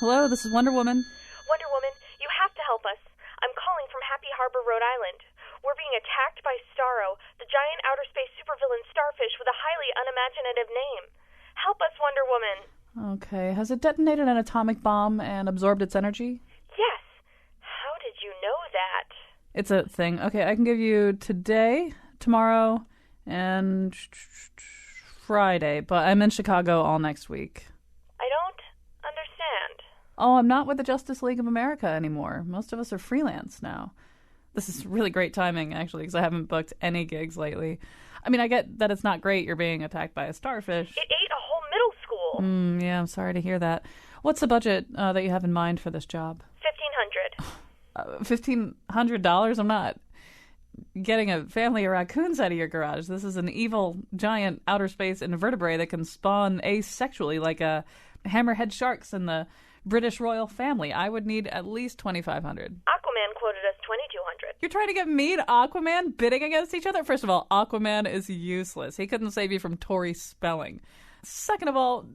Hello, this is Wonder Woman. Wonder Woman, you have to help us. I'm calling from Happy Harbor, Rhode Island. We're being attacked by Starro, the giant outer space supervillain starfish with a highly unimaginative name. Help us, Wonder Woman. Okay, has it detonated an atomic bomb and absorbed its energy? Yes. How did you know that? It's a thing. Okay, I can give you today, tomorrow, and Friday, but I'm in Chicago all next week. I don't understand. Oh, I'm not with the Justice League of America anymore. Most of us are freelance now. This is really great timing, actually, because I haven't booked any gigs lately. I mean, I get that it's not great you're being attacked by a starfish. It ate a whole middle school. Yeah, I'm sorry to hear that. What's the budget that you have in mind for this job? $1,500. $1,500? I'm not getting a family of raccoons out of your garage. This is an evil, giant outer space invertebrate that can spawn asexually like a hammerhead sharks in the British royal family. I would need at least $2,500. Aquaman quoted us $2,200. You're trying to get me and Aquaman bidding against each other? First of all, Aquaman is useless. He couldn't save you from Tory spelling. Second of all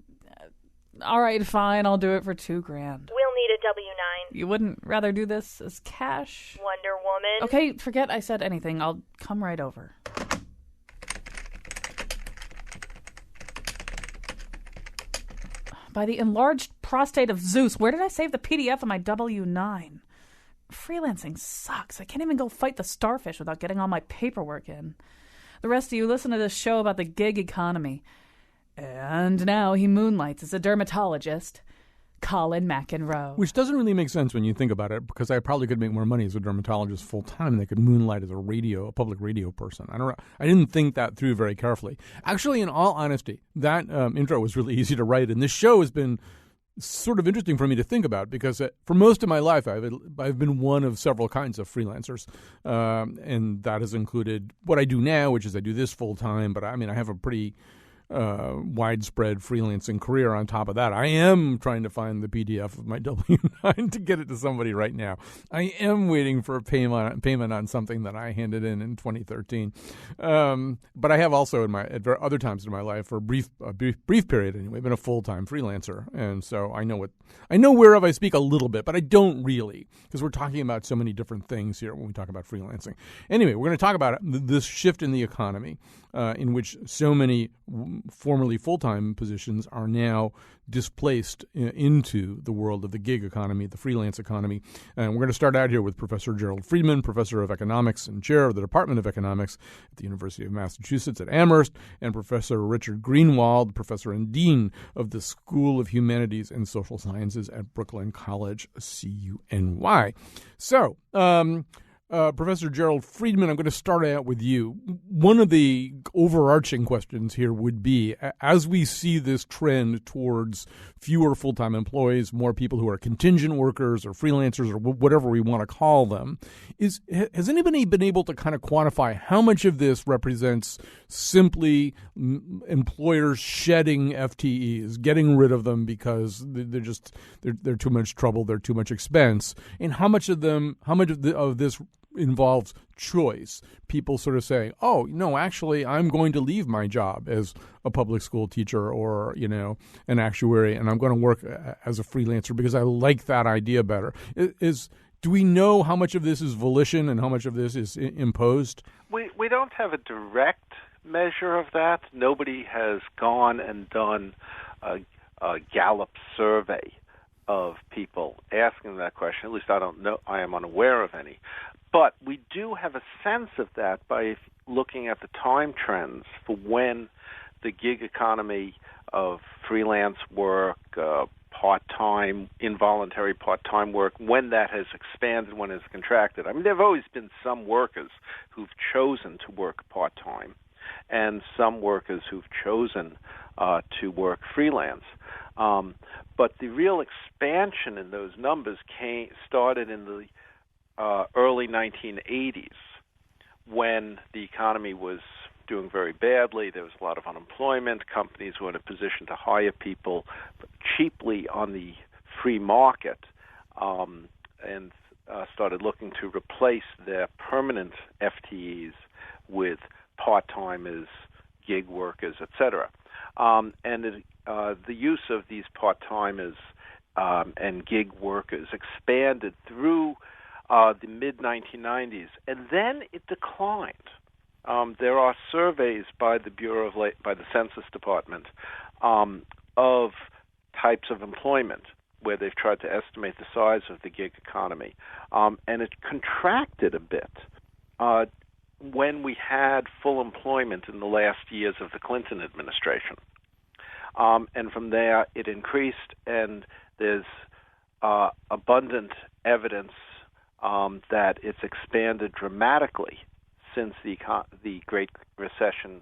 right, fine, I'll do it for $2,000. We'll need a W-9. You wouldn't rather do this as cash? Wonder Woman. Okay, forget I said anything. I'll come right over. By the enlarged prostate of Zeus, where did I save the PDF of my W-9? Freelancing sucks. I can't even go fight the starfish without getting all my paperwork in. The rest of you listen to this show about the gig economy. And now he moonlights as a dermatologist, Colin McEnroe. Which doesn't really make sense when you think about it, because I probably could make more money as a dermatologist full time than I could moonlight as a public radio person. I didn't think that through very carefully. Actually, in all honesty, that intro was really easy to write, and this show has been sort of interesting for me to think about, because for most of my life I've been one of several kinds of freelancers, and that has included what I do now, which is I do this full time. But I mean, I have a pretty widespread freelancing career on top of that. I am trying to find the PDF of my W-9 to get it to somebody right now. I am waiting for a payment on something that I handed in 2013. But I have also at other times in my life, for a brief period anyway, been a full-time freelancer. And so I know whereof I speak a little bit, but I don't really, because we're talking about so many different things here when we talk about freelancing. Anyway, we're going to talk about this shift in the economy, in which so many formerly full-time positions are now displaced into the world of the gig economy, the freelance economy. And we're going to start out here with Professor Gerald Friedman, professor of economics and chair of the Department of Economics at the University of Massachusetts at Amherst, and Professor Richard Greenwald, professor and dean of the School of Humanities and Social Sciences at Brooklyn College, CUNY. So, Professor Gerald Friedman, I'm going to start out with you. One of the overarching questions here would be, as we see this trend towards fewer full-time employees, more people who are contingent workers or freelancers or whatever we want to call them, has anybody been able to kind of quantify how much of this represents simply employers shedding FTEs, getting rid of them because they're too much trouble, they're too much expense, and how much of this involves choice, people sort of saying, oh, no, actually, I'm going to leave my job as a public school teacher or, an actuary, and I'm going to work as a freelancer because I like that idea better. Do we know how much of this is volition and how much of this is imposed? We don't have a direct measure of that. Nobody has gone and done a Gallup survey of people asking that question. At least I don't know. I am unaware of any. But we do have a sense of that by looking at the time trends for when the gig economy of freelance work, part-time, involuntary part-time work, when that has expanded, when it's contracted. I mean, there have always been some workers who've chosen to work part-time and some workers who've chosen to work freelance. But the real expansion in those numbers started in the early 1980s, when the economy was doing very badly. There was a lot of unemployment. Companies were in a position to hire people cheaply on the free market, and started looking to replace their permanent FTEs with part-timers, gig workers, etc. And the use of these part-timers and gig workers expanded through the mid-1990s, and then it declined. There are surveys by the by the Census Department of types of employment where they've tried to estimate the size of the gig economy, and it contracted a bit when we had full employment in the last years of the Clinton administration. And from there, it increased, and there's abundant evidence that it's expanded dramatically since the Great Recession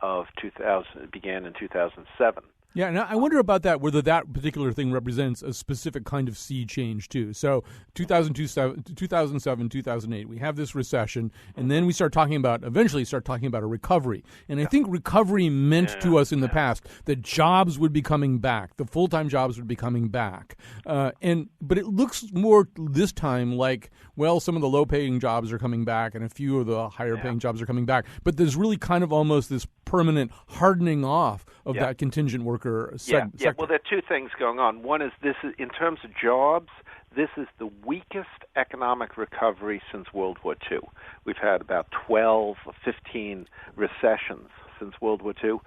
of 2000 began in 2007. Yeah, and I wonder about that, whether that particular thing represents a specific kind of sea change, too. So 2007, 2008, we have this recession, and then we eventually start talking about a recovery. And I think recovery meant to us in the past that jobs would be coming back, the full-time jobs would be coming back. But it looks more this time like, well, some of the low-paying jobs are coming back, and a few of the higher-paying jobs are coming back. But there's really kind of almost this permanent hardening off of that contingent worker sector. Yeah, well, there are two things going on. One is in terms of jobs, this is the weakest economic recovery since World War II. We've had about 12 or 15 recessions since World War II.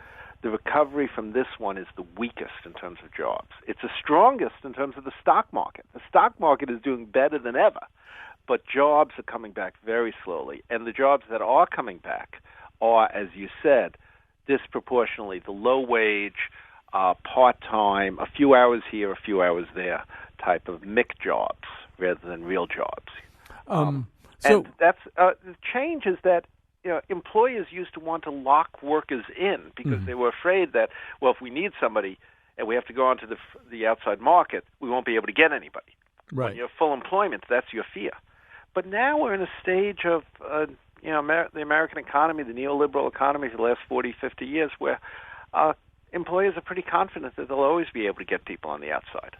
The recovery from this one is the weakest in terms of jobs. It's the strongest in terms of the stock market. The stock market is doing better than ever, but jobs are coming back very slowly. And the jobs that are coming back are, as you said, disproportionately the low-wage, part-time, a few hours here, a few hours there type of MIC jobs rather than real jobs. And that's the change is that employers used to want to lock workers in because they were afraid that, well, if we need somebody and we have to go onto the outside market, we won't be able to get anybody. Right. When you have full employment, that's your fear. But now we're in a stage of the American economy, the neoliberal economy for the last 40, 50 years, where employers are pretty confident that they'll always be able to get people on the outside.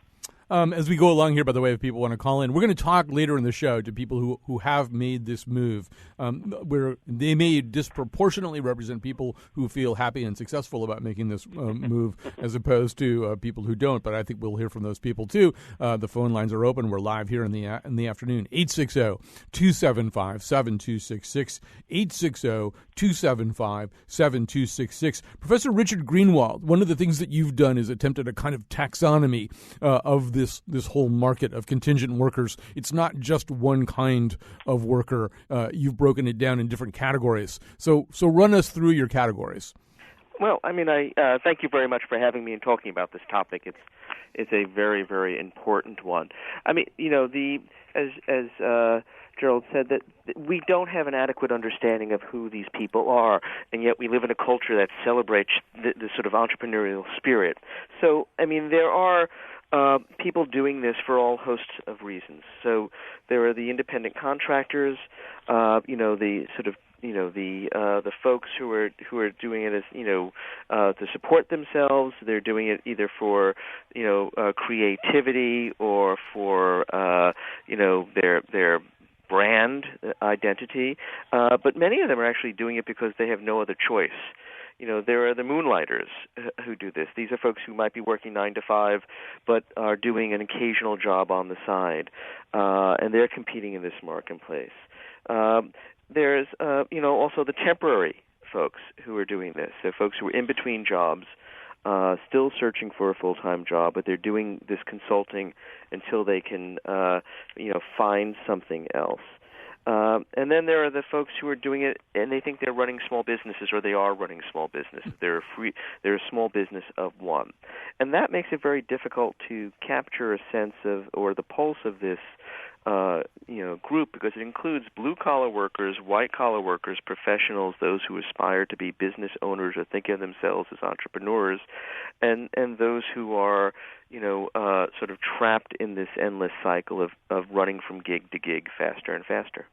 As we go along here, by the way, if people want to call in, we're going to talk later in the show to people who have made this move, where they may disproportionately represent people who feel happy and successful about making this move, as opposed to people who don't. But I think we'll hear from those people too. The phone lines are open. We're live here in the afternoon. 860-275-7266. 860-275-7266. Professor Richard Greenwald, one of the things that you've done is attempted a kind of taxonomy of this whole market of contingent workers. It's not just one kind of worker. You've broken it down in different categories. So run us through your categories. Well, I thank you very much for having me and talking about this topic. It's a very, very important one. As Gerald said, that we don't have an adequate understanding of who these people are, and yet we live in a culture that celebrates the sort of entrepreneurial spirit. So, there are people doing this for all hosts of reasons. So there are the independent contractors, the folks who are doing it as to support themselves. They're doing it either for creativity or for their brand identity. But many of them are actually doing it because they have no other choice. There are the moonlighters who do this. These are folks who might be working 9 to 5, but are doing an occasional job on the side, and they're competing in this marketplace. There's, also the temporary folks who are doing this. So folks who are in between jobs, still searching for a full-time job, but they're doing this consulting until they can, find something else. And then there are the folks who are doing it, and they think they're running small businesses, or they are running small businesses. They're a small business of one, and that makes it very difficult to capture a sense of or the pulse of this, group, because it includes blue-collar workers, white-collar workers, professionals, those who aspire to be business owners or think of themselves as entrepreneurs, and those who are, sort of trapped in this endless cycle of running from gig to gig faster and faster.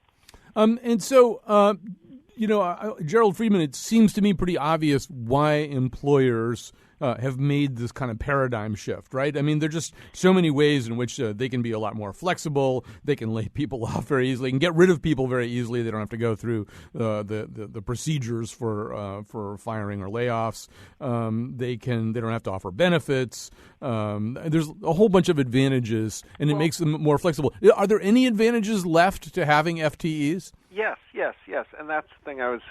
Gerald Friedman, it seems to me pretty obvious why employers have made this kind of paradigm shift, right? I mean, there are just so many ways in which they can be a lot more flexible. They can lay people off very easily, and get rid of people very easily. They don't have to go through the procedures for firing or layoffs. They don't have to offer benefits. There's a whole bunch of advantages, and it makes them more flexible. Are there any advantages left to having FTEs? Yes, and that's the thing I was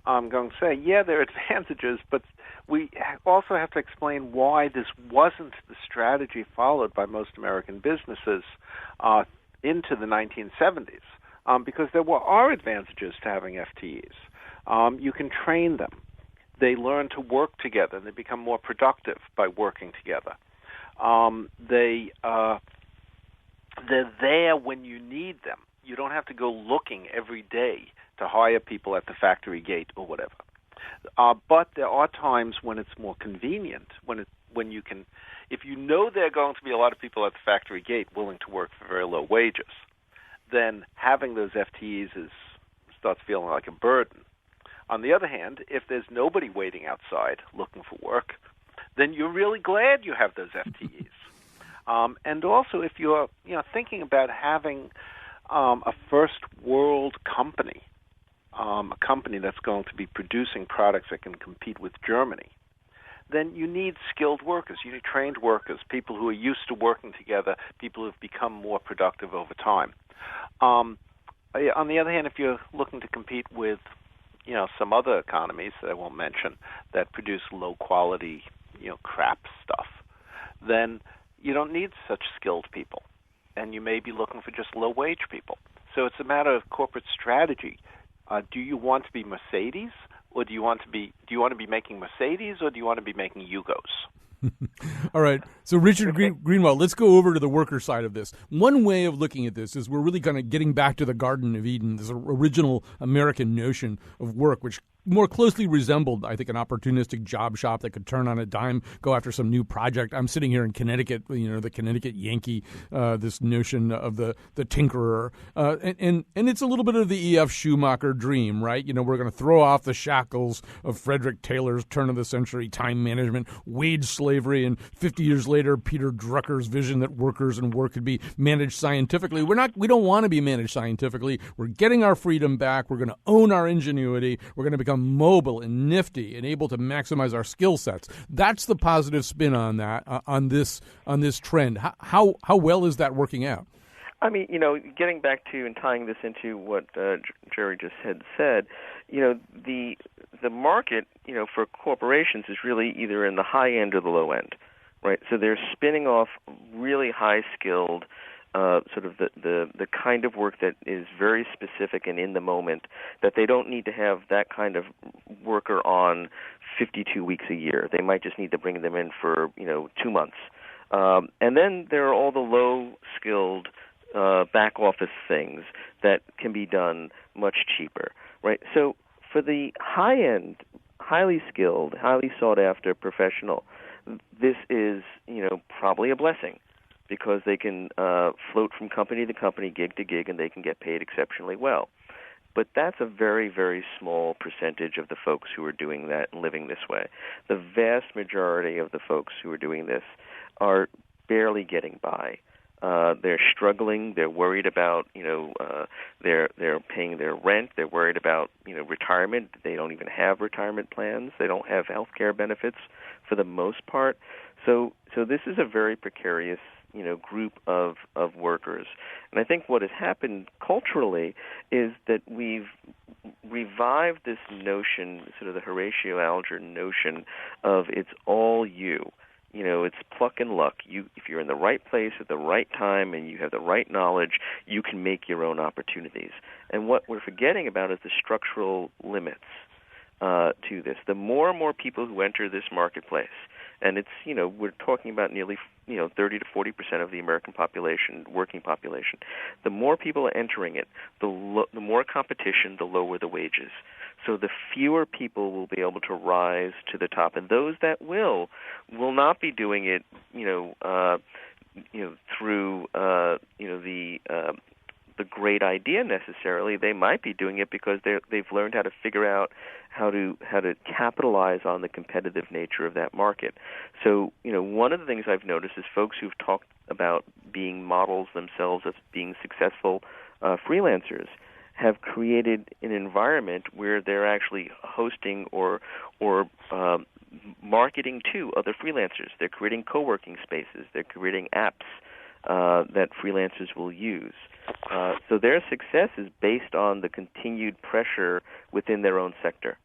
going to say. Yeah, there are advantages, but we also have to explain why this wasn't the strategy followed by most American businesses into the 1970s, because there are advantages to having FTEs. You can train them. They learn to work together. They become more productive by working together. They're there when you need them. You don't have to go looking every day to hire people at the factory gate or whatever. But there are times when it's more convenient, when you can, if you know there are going to be a lot of people at the factory gate willing to work for very low wages, then having those FTEs starts feeling like a burden. On the other hand, if there's nobody waiting outside looking for work, then you're really glad you have those FTEs. And also, if you're thinking about having a first world company, a company that's going to be producing products that can compete with Germany, then you need skilled workers. You need trained workers, people who are used to working together, people who have become more productive over time. On the other hand, if you're looking to compete with some other economies that I won't mention that produce low quality, crap stuff, then you don't need such skilled people, and you may be looking for just low wage people. So it's a matter of corporate strategy. Do you want to be Mercedes, or do you want to be making Mercedes, or do you want to be making Yugos? All right. So, Richard Greenwald, let's go over to the worker side of this. One way of looking at this is we're really kind of getting back to the Garden of Eden, this original American notion of work, which more closely resembled, I think, an opportunistic job shop that could turn on a dime, go after some new project. I'm sitting here in Connecticut, the Connecticut Yankee, this notion of the tinkerer. And it's a little bit of the E.F. Schumacher dream, right? We're going to throw off the shackles of Frederick Taylor's turn-of-the-century time management, wage slavery, and 50 years later, Peter Drucker's vision that workers and work could be managed scientifically. We don't want to be managed scientifically. We're getting our freedom back. We're going to own our ingenuity. We're going to become mobile and nifty and able to maximize our skill sets. That's the positive spin on that, on this trend. How well is that working out? I mean, getting back to and tying this into what Jerry just had said, the market, for corporations is really either in the high end or the low end, right? So they're spinning off really high-skilled, sort of the kind of work that is very specific and in the moment, that they don't need to have that kind of worker on 52 weeks a year. They might just need to bring them in for 2 months. And then there are all the low-skilled back office things that can be done much cheaper, right? So for the high-end, highly skilled, highly sought-after professional, this is probably a blessing, because they can float from company to company, gig to gig, and they can get paid exceptionally well. But that's a very, very small percentage of the folks who are doing that and living this way. The vast majority of the folks who are doing this are barely getting by. They're struggling. They're worried about, they're paying their rent. They're worried about, retirement. They don't even have retirement plans. They don't have health care benefits for the most part. So this is a very precarious group of workers. And I think what has happened culturally is that we've revived this notion, sort of the Horatio Alger notion of it's all you. It's pluck and luck. If you're in the right place at the right time and you have the right knowledge, you can make your own opportunities. And what we're forgetting about is the structural limits to this. The more and more people who enter this marketplace, and it's, we're talking about nearly, 30 to 40% of the American population, working population. The more people are entering it, the more competition, the lower the wages. So the fewer people will be able to rise to the top, and those that will not be doing it, through, the the great idea necessarily. They might be doing it because they've learned how to figure out how to capitalize on the competitive nature of that market. So, one of the things I've noticed is folks who've talked about being models themselves as being successful freelancers have created an environment where they're actually hosting or marketing to other freelancers. They're creating co-working spaces. They're creating apps that freelancers will use. So their success is based on the continued pressure within their own sector.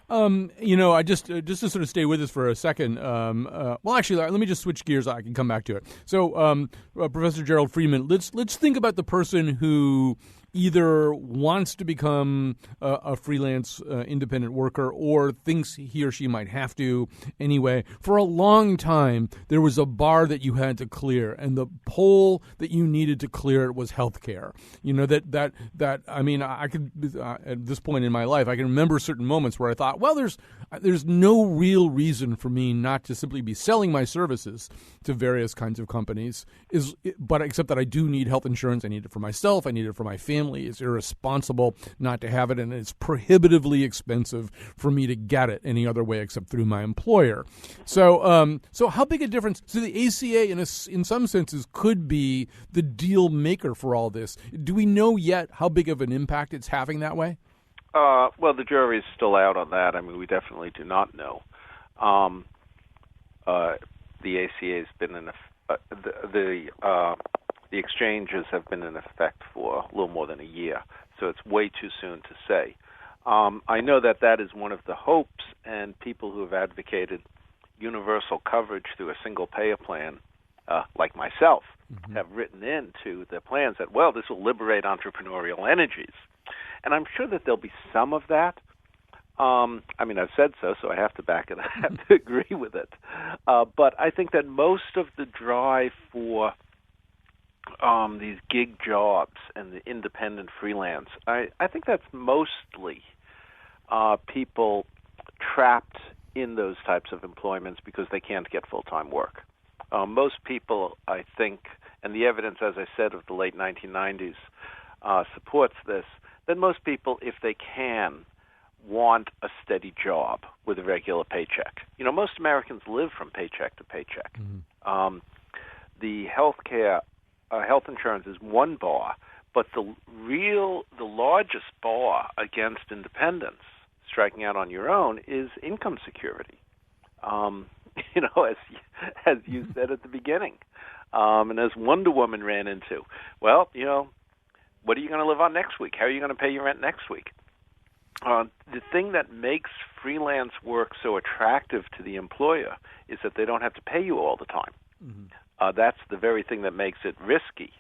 I just to sort of stay with us for a second. Well, actually, let me just switch gears. I can come back to it. So, Professor Gerald Freeman, let's think about the person who either wants to become a freelance independent worker or thinks he or she might have to anyway. For a long time, there was a bar that you had to clear, and the pole that you needed to clear was healthcare. I mean, I could at this point in my life, I can remember certain moments where I thought, well, there's no real reason for me not to simply be selling my services to various kinds of companies, but except that I do need health insurance. I need it for myself. I need it for my family. It's irresponsible not to have it, and it's prohibitively expensive for me to get it any other way except through my employer. So how big a difference? So the ACA, in some senses, could be the deal maker for all this. Do we know yet how big of an impact it's having that way? Well, the jury is still out on that. I mean, we definitely do not know. The ACA has been in the exchanges have been in effect for a little more than a year, so it's way too soon to say. I know that is one of the hopes, and people who have advocated universal coverage through a single payer plan, like myself, have written into their plans that, well, this will liberate entrepreneurial energies. And I'm sure that there'll be some of that. I mean, I've said so I have to back it. I have to agree with it. But I think that most of the drive for these gig jobs and the independent freelance, I think that's mostly people trapped in those types of employments because they can't get full-time work. Most people, I think, and the evidence, as I said, of the late 1990s supports this, that most people, if they can, want a steady job with a regular paycheck. Most Americans live from paycheck to paycheck. The health insurance is one bar, but the largest bar against independence, striking out on your own, is income security. As you said at the beginning, and as Wonder Woman ran into, well, what are you going to live on next week? How are you going to pay your rent next week? The thing that makes freelance work so attractive to the employer is that they don't have to pay you all the time. That's the very thing that makes it risky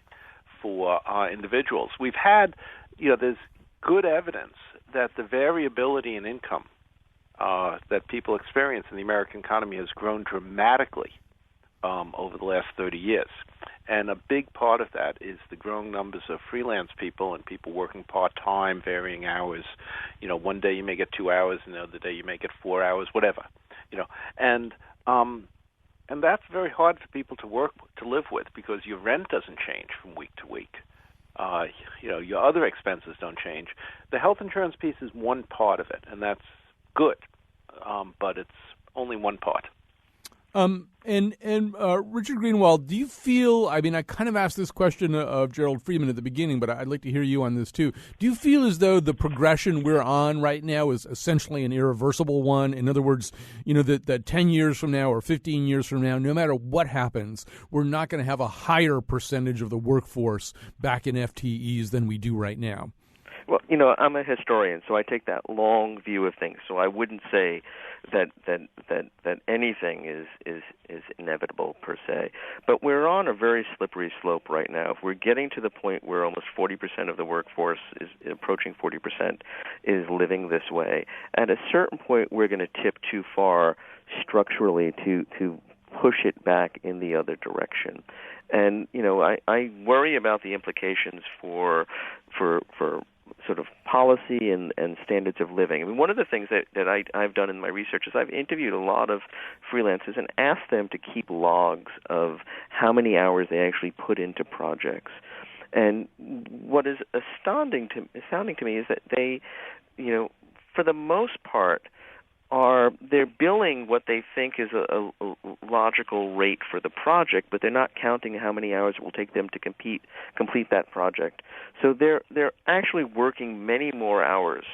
for individuals. We've had, there's good evidence that the variability in income that people experience in the American economy has grown dramatically over the last 30 years. And a big part of that is the growing numbers of freelance people and people working part-time, varying hours. One day you may get 2 hours, and the other day you may get 4 hours, whatever. And that's very hard for people to live with because your rent doesn't change from week to week. Your other expenses don't change. The health insurance piece is one part of it, and that's good, but it's only one part. And Richard Greenwald, do you feel, I mean, I kind of asked this question of Gerald Freeman at the beginning, but I'd like to hear you on this too. Do you feel as though the progression we're on right now is essentially an irreversible one? In other words, that 10 years from now or 15 years from now, no matter what happens, we're not going to have a higher percentage of the workforce back in FTEs than we do right now? Well, I'm a historian, so I take that long view of things. So I wouldn't say that anything is inevitable per se. But we're on a very slippery slope right now. If we're getting to the point where almost 40% of the workforce is approaching 40% is living this way, at a certain point we're going to tip too far structurally to push it back in the other direction. And I worry about the implications for sort of policy and standards of living. I mean, one of the things that I've done in my research is I've interviewed a lot of freelancers and asked them to keep logs of how many hours they actually put into projects. And what is astounding to me is that they, for the most part, they're billing what they think is a logical rate for the project, but they're not counting how many hours it will take them to complete that project. So they're actually working many more hours,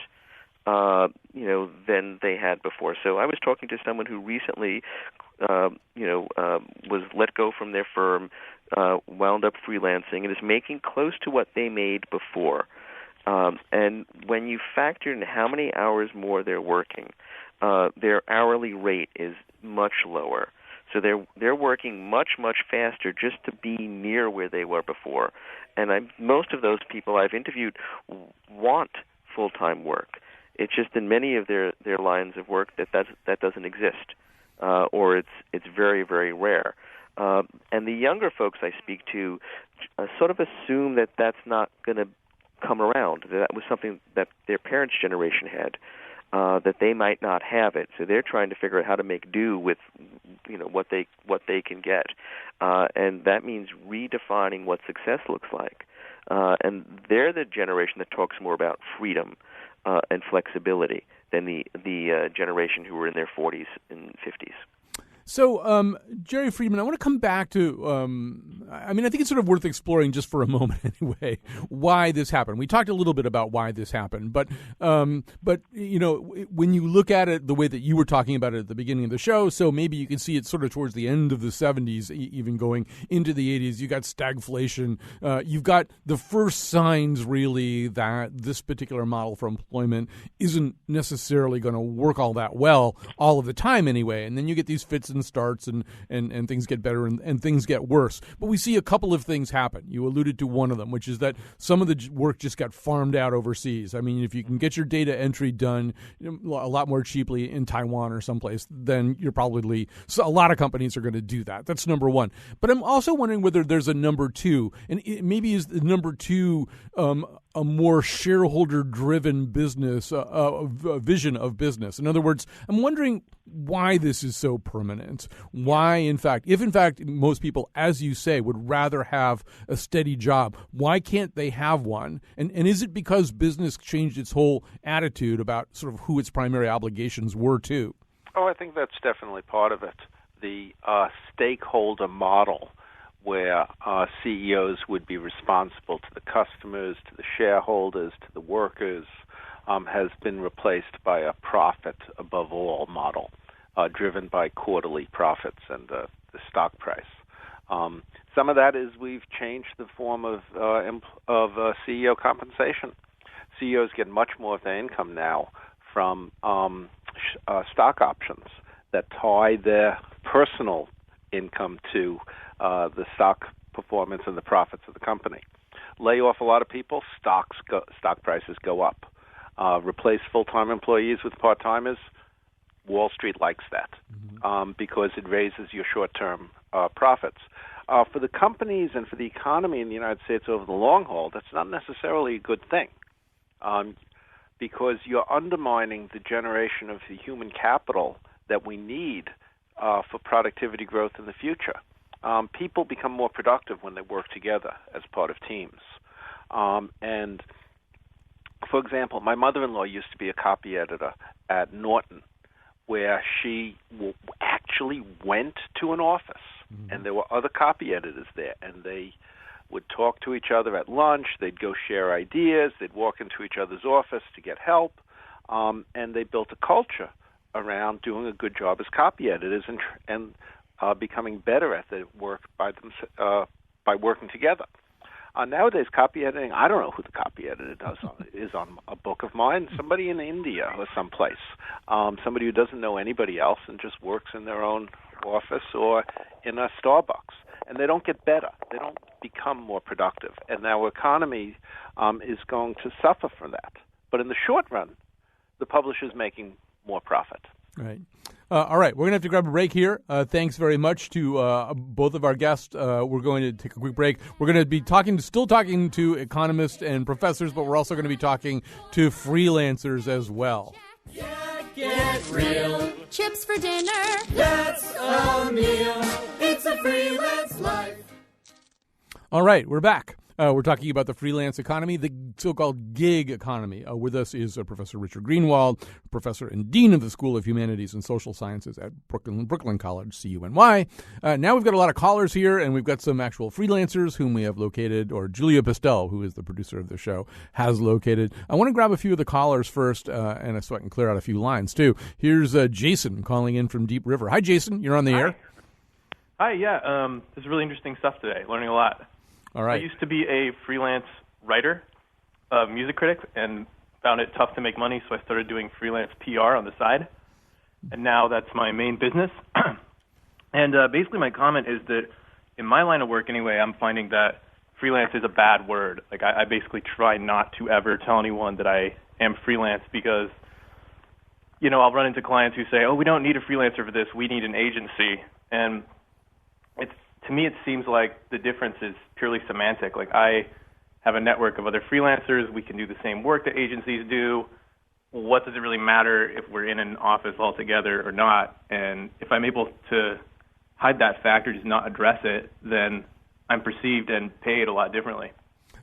than they had before. So I was talking to someone who recently, was let go from their firm, wound up freelancing, and is making close to what they made before. And when you factor in how many hours more they're working, their hourly rate is much lower. So they're working much, much faster just to be near where they were before. And most of those people I've interviewed want full-time work. It's just in many of their lines of work that doesn't exist, or it's very, very rare. And the younger folks I speak to sort of assume that that's not going to come around. That was something that their parents' generation had, that they might not have it. So they're trying to figure out how to make do with what they can get, and that means redefining what success looks like. And they're the generation that talks more about freedom and flexibility than the generation who were in their 40s and 50s. So, Jerry Friedman, I want to come back to, I think it's sort of worth exploring just for a moment anyway, why this happened. We talked a little bit about why this happened, but when you look at it the way that you were talking about it at the beginning of the show, so maybe you can see it sort of towards the end of the 70s, even going into the 80s, you got stagflation. You've got the first signs, really, that this particular model for employment isn't necessarily going to work all that well all of the time anyway. And then you get these fits and starts and things get better and things get worse. But we see a couple of things happen. You alluded to one of them, which is that some of the work just got farmed out overseas. I mean, if you can get your data entry done a lot more cheaply in Taiwan or someplace, then you're probably, so a lot of companies are going to do that. That's number one. But I'm also wondering whether there's a number two, and maybe is the number two a more shareholder-driven business, a vision of business. In other words, I'm wondering why this is so permanent. Why, if in fact most people, as you say, would rather have a steady job, why can't they have one? And is it because business changed its whole attitude about sort of who its primary obligations were to? Oh, I think that's definitely part of it. The stakeholder model, where CEOs would be responsible to the customers, to the shareholders, to the workers, has been replaced by a profit above all model, driven by quarterly profits and the stock price. Some of that is we've changed the form of CEO compensation. CEOs get much more of their income now from stock options that tie their personal income to the stock performance and the profits of the company. Lay off a lot of people, stock prices go up. Replace full-time employees with part-timers, Wall Street likes that because it raises your short-term profits. For the companies and for the economy in the United States over the long haul, that's not necessarily a good thing because you're undermining the generation of the human capital that we need for productivity growth in the future. People become more productive when they work together as part of teams. And, for example, my mother-in-law used to be a copy editor at Norton, where she actually went to an office, and there were other copy editors there, and they would talk to each other at lunch, they'd go share ideas, they'd walk into each other's office to get help, and they built a culture around doing a good job as copy editors and becoming better at the work by working together. Nowadays, copy editing, I don't know who the copy editor is on a book of mine, somebody in India or someplace, somebody who doesn't know anybody else and just works in their own office or in a Starbucks. And they don't get better. They don't become more productive. And our economy is going to suffer from that. But in the short run, the publisher's making more profit. Right. All right, we're going to have to grab a break here. Thanks very much to both of our guests. We're going to take a quick break. We're going to be still talking to economists and professors, but we're also going to be talking to freelancers as well. Yeah, get real. Chips for dinner. That's a meal. It's a freelance life. All right, we're back. We're talking about the freelance economy, the so-called gig economy. With us is Professor Richard Greenwald, professor and dean of the School of Humanities and Social Sciences at Brooklyn College, CUNY. Now we've got a lot of callers here, and we've got some actual freelancers whom we have located, or Julia Pastel, who is the producer of the show, has located. I want to grab a few of the callers first, and so I can clear out a few lines, too. Here's Jason calling in from Deep River. Hi, Jason. You're on the air. Hi, yeah. This is really interesting stuff today. Learning a lot. All right. I used to be a freelance writer, music critic, and found it tough to make money, so I started doing freelance PR on the side. And now that's my main business. And basically my comment is that in my line of work anyway, I'm finding that freelance is a bad word. Like I basically try not to ever tell anyone that I am freelance because, you know, I'll run into clients who say, oh, we don't need a freelancer for this, we need an agency. And to me, it seems like the difference is purely semantic. Like I have a network of other freelancers. We can do the same work that agencies do. What does it really matter if we're in an office all together or not? And if I'm able to hide that fact or just not address it, then I'm perceived and paid a lot differently.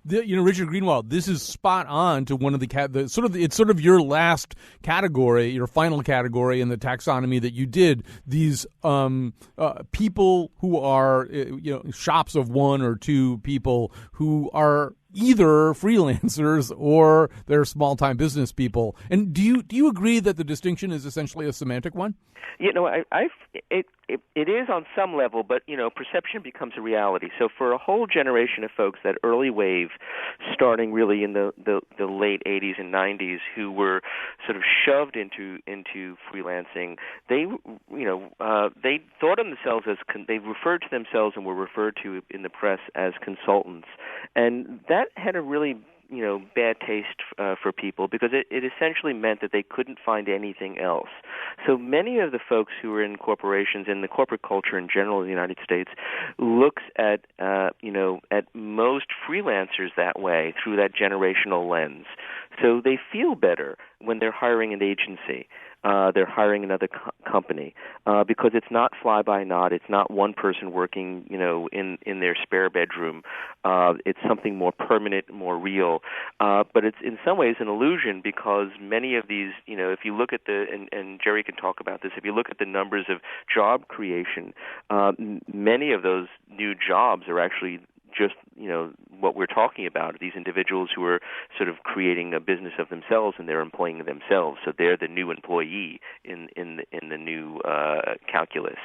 Richard Greenwald, this is spot on to one of it's sort of your last category, your final category in the taxonomy that you did. These people who are shops of one or two people who are either freelancers or they're small-time business people. And do you agree that the distinction is essentially a semantic one? You know, it is on some level, but, you know, perception becomes a reality. So for a whole generation of folks, that early wave, starting really in the late 80s and 90s, who were sort of shoved into freelancing, they thought of themselves as, they referred to themselves and were referred to in the press as consultants. And that had a really bad taste for people because it essentially meant that they couldn't find anything else. So many of the folks who are in corporations and the corporate culture in general in the United States looks at most freelancers that way through that generational lens. So they feel better when they're hiring an agency. They're hiring another company because it's not fly-by-night. It's not one person working, in their spare bedroom. It's something more permanent, more real. But it's in some ways an illusion because many of these, if you look at and Jerry can talk about this, if you look at the numbers of job creation, many of those new jobs are actually just, what we're talking about, these individuals who are sort of creating a business of themselves and they're employing themselves. So they're the new employee in the new calculus.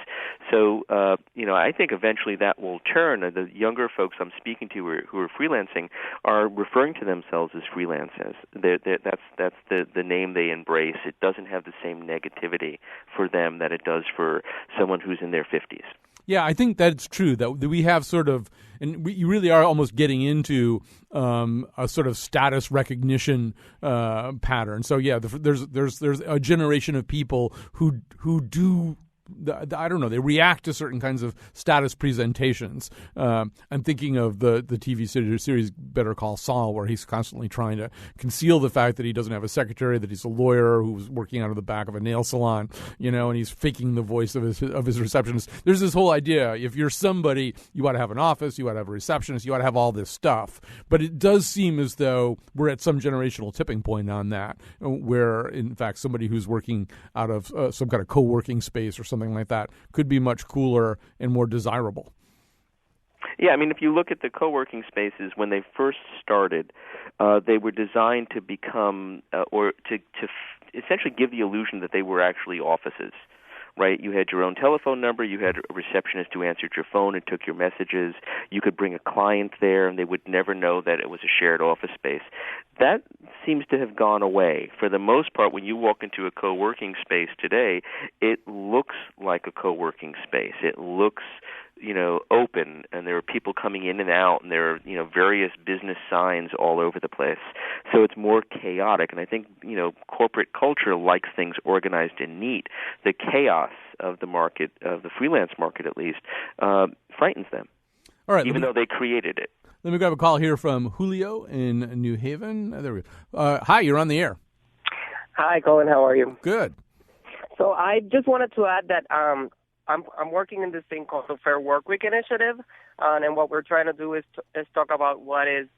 So, I think eventually that will turn. The younger folks I'm speaking to who are freelancing are referring to themselves as freelancers. That's the name they embrace. It doesn't have the same negativity for them that it does for someone who's in their 50s. Yeah, I think that's true, that we have sort of, and you really are almost getting into a sort of status recognition pattern. So yeah, there's a generation of people who do, I don't know, they react to certain kinds of status presentations. I'm thinking of the TV series Better Call Saul, where he's constantly trying to conceal the fact that he doesn't have a secretary, that he's a lawyer who's working out of the back of a nail salon, and he's faking the voice of his receptionist. There's this whole idea, if you're somebody, you ought to have an office, you ought to have a receptionist, you ought to have all this stuff. But it does seem as though we're at some generational tipping point on that, where, in fact, somebody who's working out of some kind of co-working space or something like that could be much cooler and more desirable. Yeah, I mean, if you look at the co-working spaces, when they first started, they were designed to become or to essentially give the illusion that they were actually offices. Right? You had your own telephone number. You had a receptionist who answered your phone and took your messages. You could bring a client there, and they would never know that it was a shared office space. That seems to have gone away. For the most part, when you walk into a co-working space today, it looks like a co-working space. It looks open, and there are people coming in and out, and there are, various business signs all over the place. So it's more chaotic, and I think, corporate culture likes things organized and neat. The chaos of the market, of the freelance market at least, frightens them, all right, even though they created it. Let me grab a call here from Julio in New Haven. There we go. Hi, you're on the air. Hi, Colin. How are you? Good. So I just wanted to add that I'm working in this thing called the Fair Work Week Initiative, and what we're trying to do is talk about what is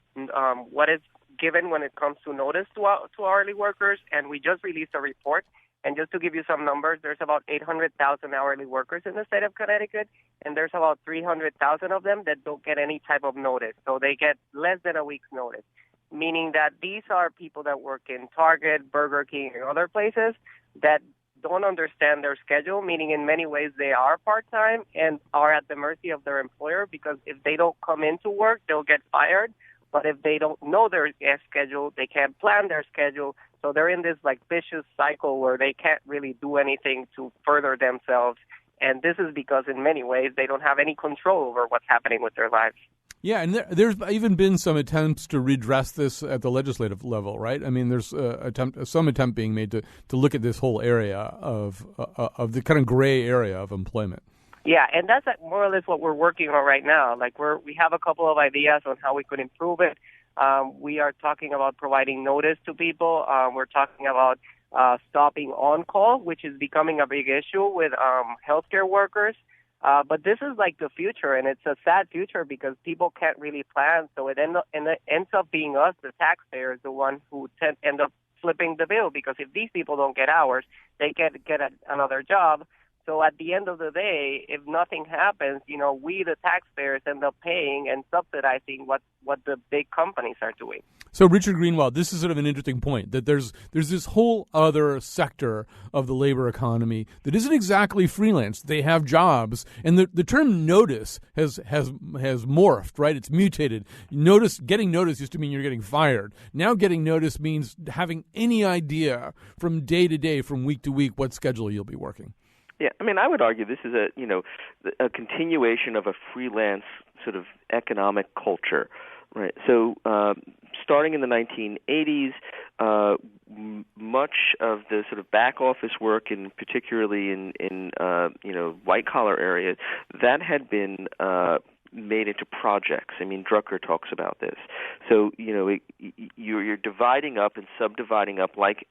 given when it comes to notice to hourly workers, and we just released a report. And just to give you some numbers, there's about 800,000 hourly workers in the state of Connecticut, and there's about 300,000 of them that don't get any type of notice. So they get less than a week's notice, meaning that these are people that work in Target, Burger King, and other places that don't understand their schedule, meaning in many ways they are part-time and are at the mercy of their employer, because if they don't come into work, they'll get fired. But if they don't know their schedule, they can't plan their schedule. So they're in this vicious cycle where they can't really do anything to further themselves. And this is because in many ways they don't have any control over what's happening with their lives. Yeah, and there's even been some attempts to redress this at the legislative level, right? I mean, there's some attempt being made to look at this whole area of the kind of gray area of employment. Yeah, and that's more or less what we're working on right now. We have a couple of ideas on how we could improve it. We are talking about providing notice to people. We're talking about stopping on-call, which is becoming a big issue with healthcare workers. But this is the future, and it's a sad future because people can't really plan. So it ends up being us, the taxpayers, the one who end up flipping the bill, because if these people don't get hours, they get another job. So at the end of the day, if nothing happens, we, the taxpayers, end up paying and subsidizing what the big companies are doing. So, Richard Greenwald, this is sort of an interesting point, that there's this whole other sector of the labor economy that isn't exactly freelance. They have jobs, and the term notice has morphed, right? It's mutated. Getting notice used to mean you're getting fired. Now getting notice means having any idea from day to day, from week to week, what schedule you'll be working. Yeah, I mean, I would argue this is a continuation of a freelance sort of economic culture, right? So starting in the 1980s, much of the sort of back office work, and particularly in white collar areas, that had been made into projects. I mean, Drucker talks about this. So you're dividing up and subdividing up like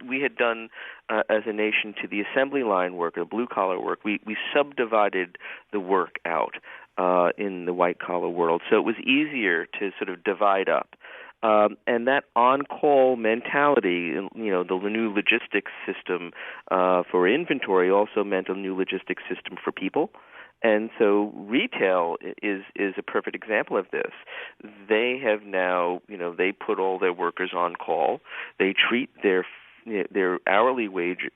we had done as a nation to the assembly line work, or blue-collar work. We subdivided the work out in the white-collar world. So it was easier to sort of divide up. And that on-call mentality, the new logistics system for inventory also meant a new logistics system for people. And so retail is a perfect example of this. They have now, they put all their workers on call. They treat their hourly wage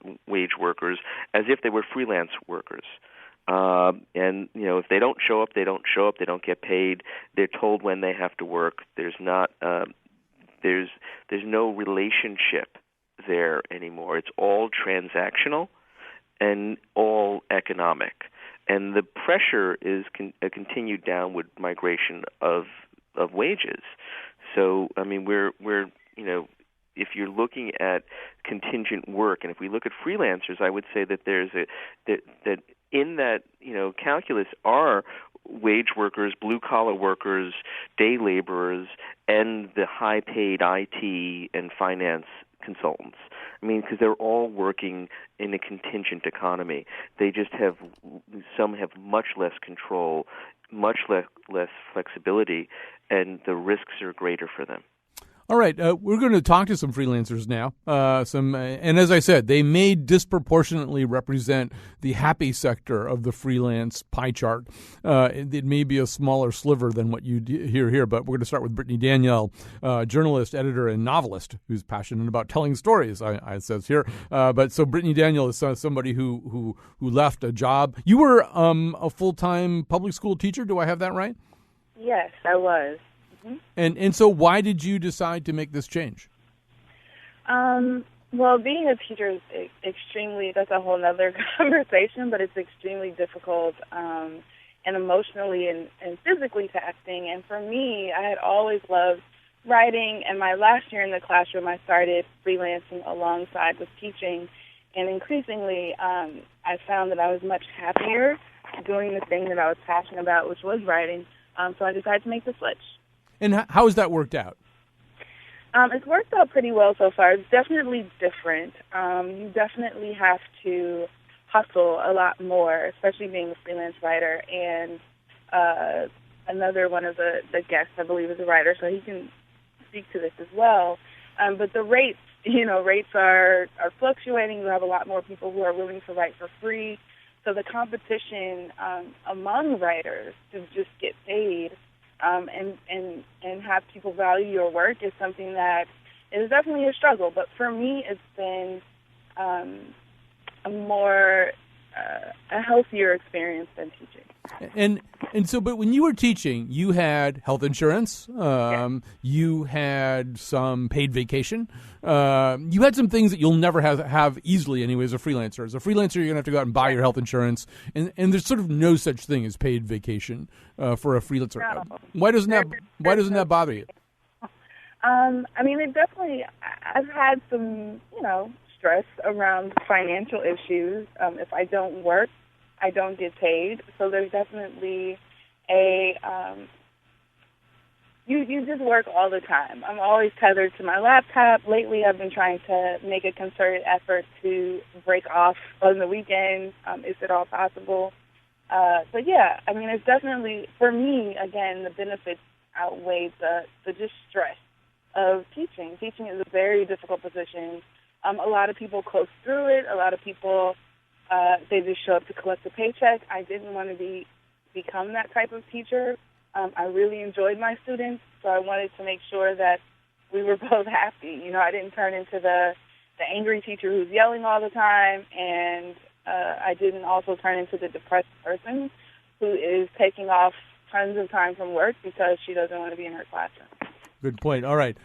workers as if they were freelance workers. And if they don't show up, they don't show up. They don't get paid. They're told when they have to work. There's no relationship there anymore. It's all transactional and all economic. And the pressure is a continued downward migration of wages. So I mean, we're if you're looking at contingent work, and if we look at freelancers, I would say that there's that in that calculus are wage workers, blue collar workers, day laborers, and the high paid IT and finance consultants. I mean, because they're all working in a contingent economy. They just some have much less control, much less flexibility, and the risks are greater for them. All right, we're going to talk to some freelancers now. And as I said, they may disproportionately represent the happy sector of the freelance pie chart. It may be a smaller sliver than what you hear here, but we're going to start with Brittany Danielle, journalist, editor, and novelist who's passionate about telling stories. It says here. But so Brittany Danielle is somebody who left a job. You were a full-time public school teacher. Do I have that right? Yes, I was. And so why did you decide to make this change? Well, being a teacher is that's a whole other conversation, but it's extremely difficult and emotionally and physically taxing. And for me, I had always loved writing, and my last year in the classroom, I started freelancing alongside with teaching. And increasingly, I found that I was much happier doing the thing that I was passionate about, which was writing. So I decided to make the switch. And how has that worked out? It's worked out pretty well so far. It's definitely different. You definitely have to hustle a lot more, especially being a freelance writer. And another one of the guests, I believe, is a writer, so he can speak to this as well. But the rates, rates are fluctuating. You have a lot more people who are willing to write for free. So the competition among writers to just get paid and have people value your work is something that is definitely a struggle. But for me, it's been a healthier experience than teaching. And so, but when you were teaching, you had health insurance, you had some paid vacation, you had some things that you'll never have easily anyway as a freelancer. As a freelancer, you're going to have to go out and buy your health insurance, and there's sort of no such thing as paid vacation for a freelancer. No. Why doesn't that bother you? I mean, I've had some, stress around financial issues. If I don't work, I don't get paid. So there's definitely you just work all the time. I'm always tethered to my laptop. Lately, I've been trying to make a concerted effort to break off on the weekends, if at all possible. But yeah, I mean, it's definitely, for me, again, the benefits outweigh the just stress of teaching. Teaching is a very difficult position. A lot of people coast through it. A lot of people, they just show up to collect a paycheck. I didn't want to become that type of teacher. I really enjoyed my students, so I wanted to make sure that we were both happy. I didn't turn into the angry teacher who's yelling all the time, and I didn't also turn into the depressed person who is taking off tons of time from work because she doesn't want to be in her classroom. Good point. All right.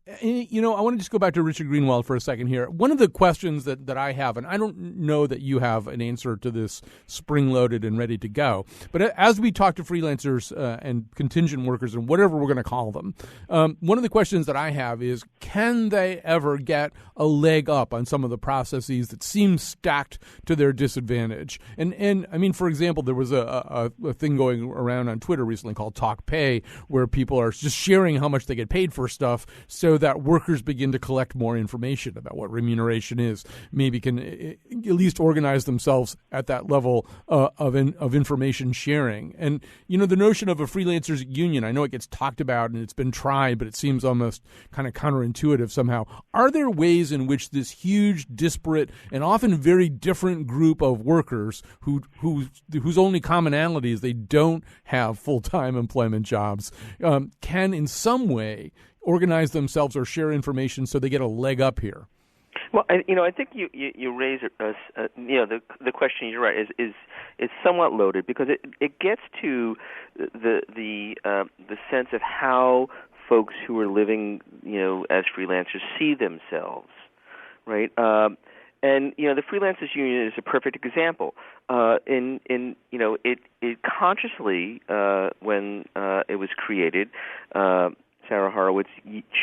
I want to just go back to Richard Greenwald for a second here. One of the questions that I have, and I don't know that you have an answer to this spring-loaded and ready to go, but as we talk to freelancers and contingent workers and whatever we're going to call them, one of the questions that I have is, can they ever get a leg up on some of the processes that seem stacked to their disadvantage? And I mean, for example, there was a thing going around on Twitter recently called Talk Pay, where people are just sharing how much they get paid for stuff so that workers begin to collect more information about what remuneration is, maybe can at least organize themselves at that level of information sharing. And, the notion of a freelancers union, I know it gets talked about and it's been tried, but it seems almost kind of counterintuitive somehow. Are there ways in which this huge, disparate, and often very different group of workers whose only commonality is they don't have full-time employment jobs can in some way organize themselves or share information so they get a leg up here? Well, I think you raise the question. You're right, is somewhat loaded because it gets to the sense of how folks who are living as freelancers see themselves, right? And the Freelancers Union is a perfect example. It consciously when it was created. Sarah Horowitz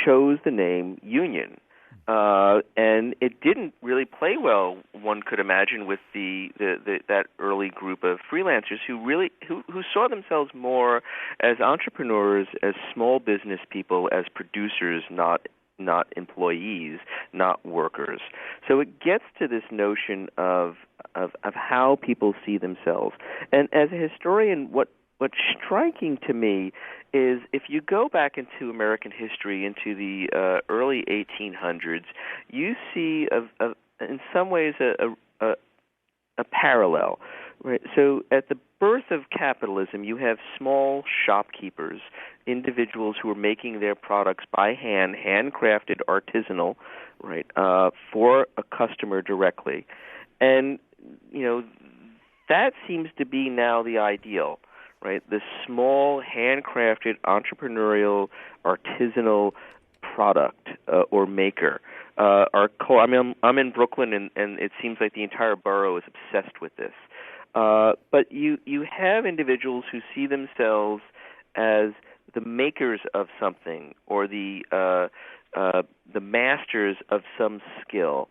chose the name Union, and it didn't really play well, one could imagine, with that early group of freelancers who saw themselves more as entrepreneurs, as small business people, as producers, not employees, not workers. So it gets to this notion of how people see themselves. And as a historian, what's striking to me is if you go back into American history, into the early 1800s, you see, in some ways, a parallel. Right. So at the birth of capitalism, you have small shopkeepers, individuals who are making their products by hand, handcrafted, artisanal, right, for a customer directly. And, that seems to be now the ideal. Right, this small, handcrafted, entrepreneurial, artisanal product or maker. I'm in Brooklyn, and it seems like the entire borough is obsessed with this. But you have individuals who see themselves as the makers of something or the masters of some skill.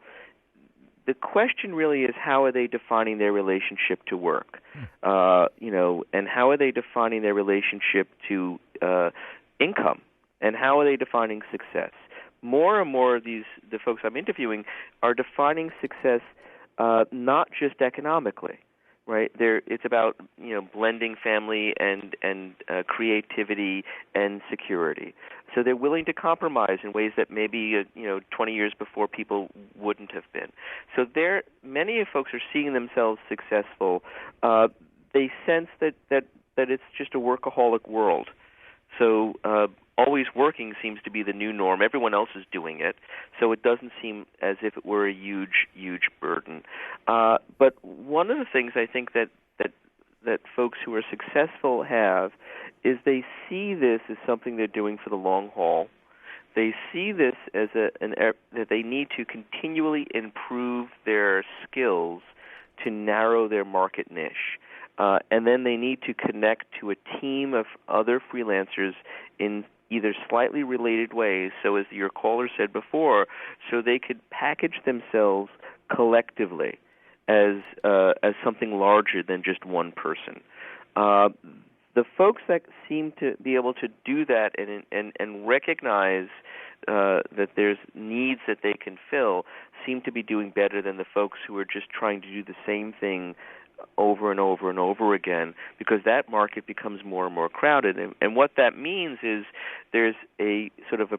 The question really is, how are they defining their relationship to work? And how are they defining their relationship to income? And how are they defining success? More and more of the folks I'm interviewing are defining success not just economically. Right there, it's about blending family and creativity and security. So they're willing to compromise in ways that maybe 20 years before people wouldn't have been. So many folks are seeing themselves successful. They sense that it's just a workaholic world. So always working seems to be the new norm. Everyone else is doing it, so it doesn't seem as if it were a huge, huge burden. But one of the things I think that folks who are successful have is they see this as something they're doing for the long haul. They see this as that they need to continually improve their skills to narrow their market niche. And then they need to connect to a team of other freelancers in either slightly related ways, so as your caller said before, so they could package themselves collectively as something larger than just one person. The folks that seem to be able to do that and recognize that there's needs that they can fill seem to be doing better than the folks who are just trying to do the same thing over and over and over again, because that market becomes more and more crowded. And what that means is there's a sort of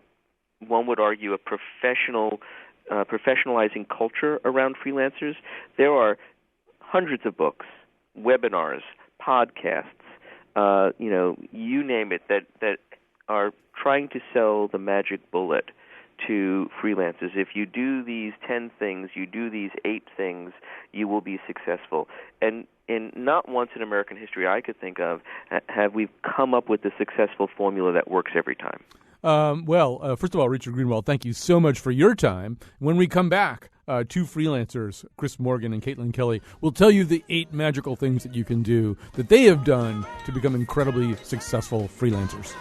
one would argue, a professionalizing culture around freelancers. There are hundreds of books, webinars, podcasts, you name it, that are trying to sell the magic bullet to freelancers. If you do these 10 things, you do these 8 things, you will be successful. And not once in American history I could think of have we come up with a successful formula that works every time. First of all, Richard Greenwald, thank you so much for your time. When we come back, 2 freelancers, Chris Morgan and Caitlin Kelly, will tell you the 8 magical things that you can do that they have done to become incredibly successful freelancers.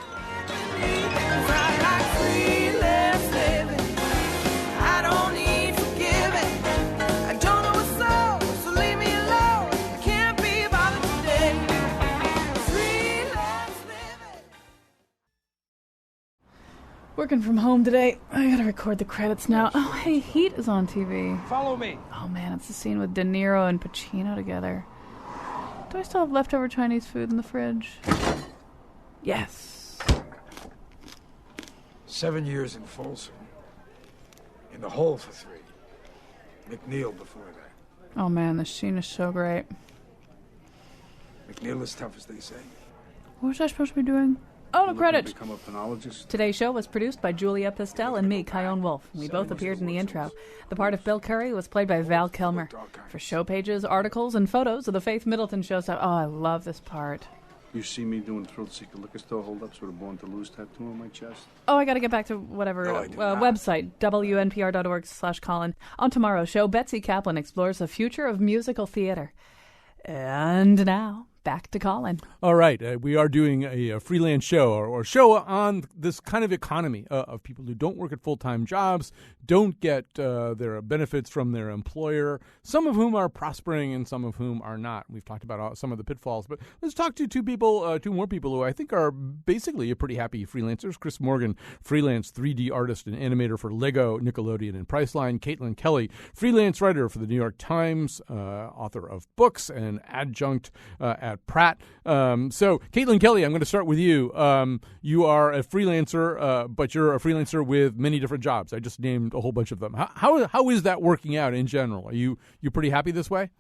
Working from home today. I gotta record the credits now. Oh, hey, Heat is on TV. Follow me. Oh, man, it's the scene with De Niro and Pacino together. Do I still have leftover Chinese food in the fridge? Yes. 7 years in Folsom. In the hole for 3. McNeil before that. Oh, man, the scene is so great. McNeil is tough, as they say. What was I supposed to be doing? Oh, no credit. Become a phonologist. Today's show was produced by Julia Pistel and me, Kyone Wolf. We both appeared in the intro. The part of Bill Curry was played by Val Kilmer. For show pages, articles, and photos of the Faith Middleton show, I love this part. You see me doing thrill seeker liquor store holdups with a Born to Lose tattoo on my chest? Oh, I got to get back to whatever website, wnpr.org/Colin. On tomorrow's show, Betsy Kaplan explores the future of musical theater. And now, back to Colin. All right. We are doing a freelance show or show on this kind of economy of people who don't work at full-time jobs, don't get their benefits from their employer, some of whom are prospering and some of whom are not. We've talked about some of the pitfalls, but let's talk to two more people who I think are basically pretty happy freelancers. Chris Morgan, freelance 3D artist and animator for Lego, Nickelodeon, and Priceline. Caitlin Kelly, freelance writer for the New York Times, author of books and adjunct at Pratt. So, Caitlin Kelly, I'm going to start with you. You are a freelancer, but you're a freelancer with many different jobs. I just named a whole bunch of them. How is that working out in general? Are you pretty happy this way?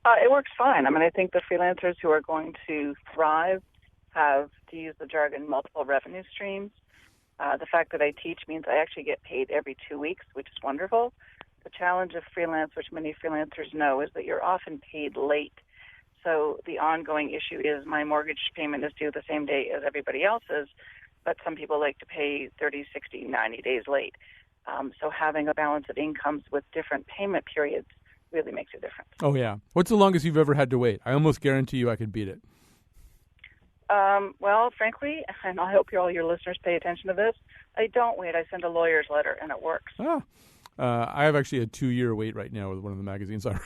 It works fine. I mean, I think the freelancers who are going to thrive have, to use the jargon, multiple revenue streams. The fact that I teach means I actually get paid every 2 weeks, which is wonderful. The challenge of freelance, which many freelancers know, is that you're often paid late. So the ongoing issue is my mortgage payment is due the same day as everybody else's, but some people like to pay 30, 60, 90 days late. So having a balance of incomes with different payment periods really makes a difference. Oh, yeah. What's the longest you've ever had to wait? I almost guarantee you I could beat it. Well, frankly, and I hope all your listeners pay attention to this, I don't wait. I send a lawyer's letter, and it works. Oh. I have actually a 2-year wait right now with one of the magazines I write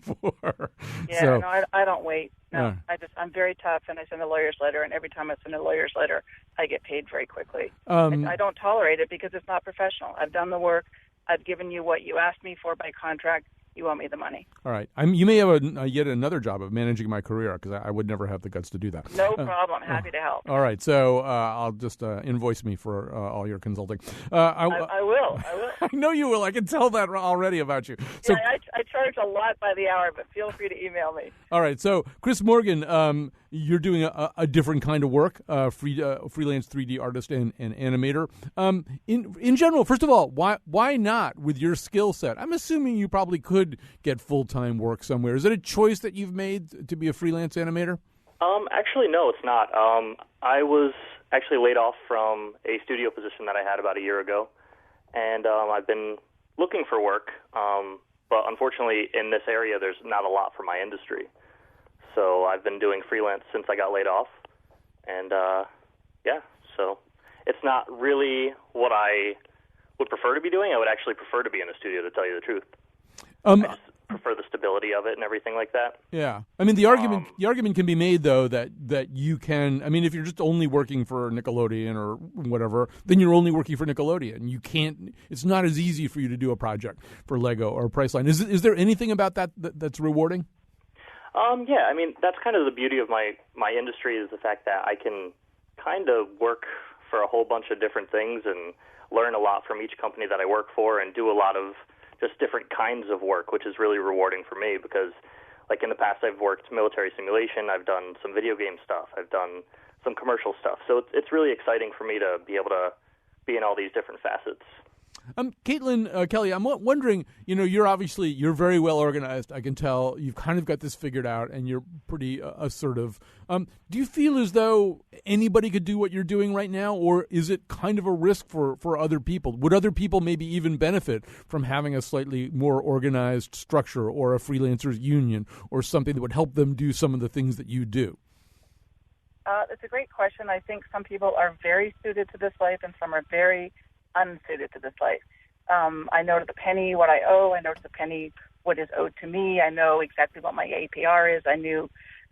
for. Yeah, so, no, I don't wait. No, I'm very tough, and I send a lawyer's letter, and every time I send a lawyer's letter, I get paid very quickly. I don't tolerate it because it's not professional. I've done the work. I've given you what you asked me for by contract. you owe me the money. All right. You may have yet another job of managing my career, because I would never have the guts to do that. No problem. Happy to help. All right. So I'll just invoice me for all your consulting. I will. I know you will. I can tell that already about you. So, yeah, I charge a lot by the hour, but feel free to email me. All right. So, Chris Morgan, you're doing a different kind of work, freelance 3D artist and animator. In general, first of all, why not with your skill set? I'm assuming you probably could get full-time work somewhere. Is it a choice that you've made to be a freelance animator? Actually, no, it's not. I was actually laid off from a studio position that I had about a year ago, and I've been looking for work, but unfortunately in this area there's not a lot for my industry. So I've been doing freelance since I got laid off, and so it's not really what I would prefer to be doing. I would actually prefer to be in a studio, to tell you the truth. I just prefer the stability of it and everything like that. Yeah. I mean, the argument can be made, though, that you can, I mean, if you're just only working for Nickelodeon or whatever, then you're only working for Nickelodeon. You can't, it's not as easy for you to do a project for Lego or Priceline. Is there anything about that's rewarding? Yeah, I mean, that's kind of the beauty of my industry, is the fact that I can kind of work for a whole bunch of different things and learn a lot from each company that I work for and do a lot of just different kinds of work, which is really rewarding for me because, like, in the past I've worked military simulation, I've done some video game stuff, I've done some commercial stuff. So it's really exciting for me to be able to be in all these different facets. Caitlin, Kelly, I'm wondering, you're very well organized. I can tell you've kind of got this figured out and you're pretty assertive. Do you feel as though anybody could do what you're doing right now, or is it kind of a risk for other people? Would other people maybe even benefit from having a slightly more organized structure or a freelancers union or something that would help them do some of the things that you do? It's a great question. I think some people are very suited to this life and some are very unsuited to this life. I know to the penny what I owe. I know to the penny what is owed to me. I know exactly what my APR is. I knew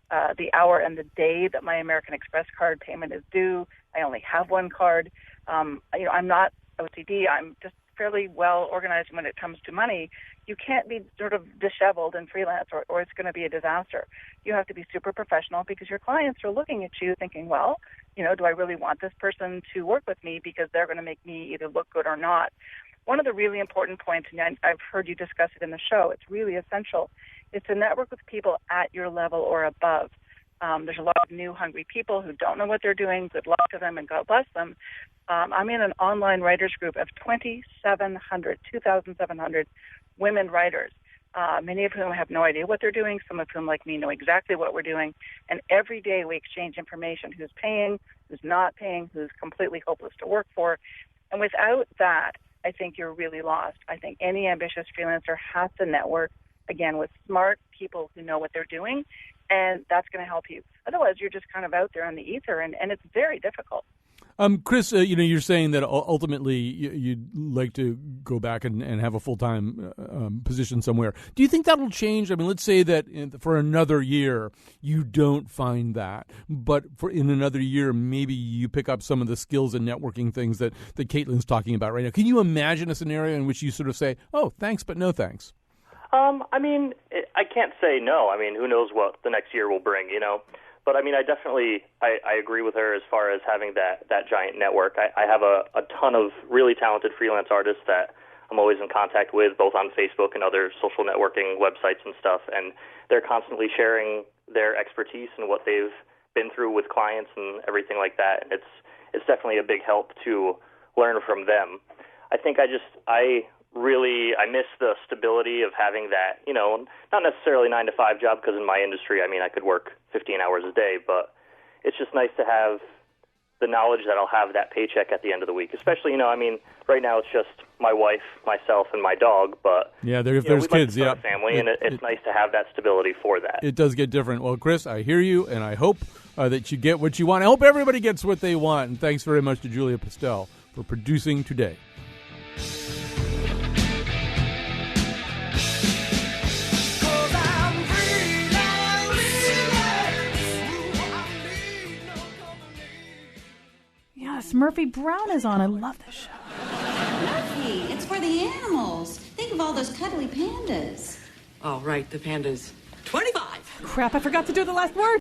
the hour and the day that my American Express card payment is due. I only have one card. I'm not OCD. I'm just fairly well organized when it comes to money. You can't be sort of disheveled in freelance or it's going to be a disaster. You have to be super professional because your clients are looking at you thinking, well, do I really want this person to work with me because they're going to make me either look good or not? One of the really important points, and I've heard you discuss it in the show, it's really essential, is to network with people at your level or above. There's a lot of new, hungry people who don't know what they're doing. Good luck to them and God bless them. I'm in an online writers group of 2,700 women writers, many of whom have no idea what they're doing, some of whom, like me, know exactly what we're doing. And every day we exchange information, who's paying, who's not paying, who's completely hopeless to work for. And without that, I think you're really lost. I think any ambitious freelancer has to network, again, with smart people who know what they're doing, and that's going to help you. Otherwise, you're just kind of out there in the ether, and it's very difficult. Chris, you're saying that ultimately you'd like to go back and have a full-time position somewhere. Do you think that'll change? I mean, let's say that for another year you don't find that, but in another year maybe you pick up some of the skills and networking things that Caitlin's talking about right now. Can you imagine a scenario in which you sort of say, oh, thanks, but no thanks? I mean, I can't say no. I mean, who knows what the next year will bring, But, I mean, I definitely agree with her as far as having that giant network. I have a ton of really talented freelance artists that I'm always in contact with, both on Facebook and other social networking websites and stuff, and they're constantly sharing their expertise and what they've been through with clients and everything like that. And it's definitely a big help to learn from them. I think I miss the stability of having that, not necessarily 9-to-5 job, because in my industry, I mean, I could work 15 hours a day, but it's just nice to have the knowledge that I'll have that paycheck at the end of the week. Especially, right now it's just my wife, myself, and my dog, but yeah, if there's kids, a family, and it's nice to have that stability for that. It does get different. Well, Chris, I hear you, and I hope that you get what you want. I hope everybody gets what they want, and thanks very much to Julia Pastel for producing today. Yes, Murphy Brown is on. I love this show. Murphy, it's for the animals. Think of all those cuddly pandas. Oh, right, the panda's 25. Crap, I forgot to do the last word.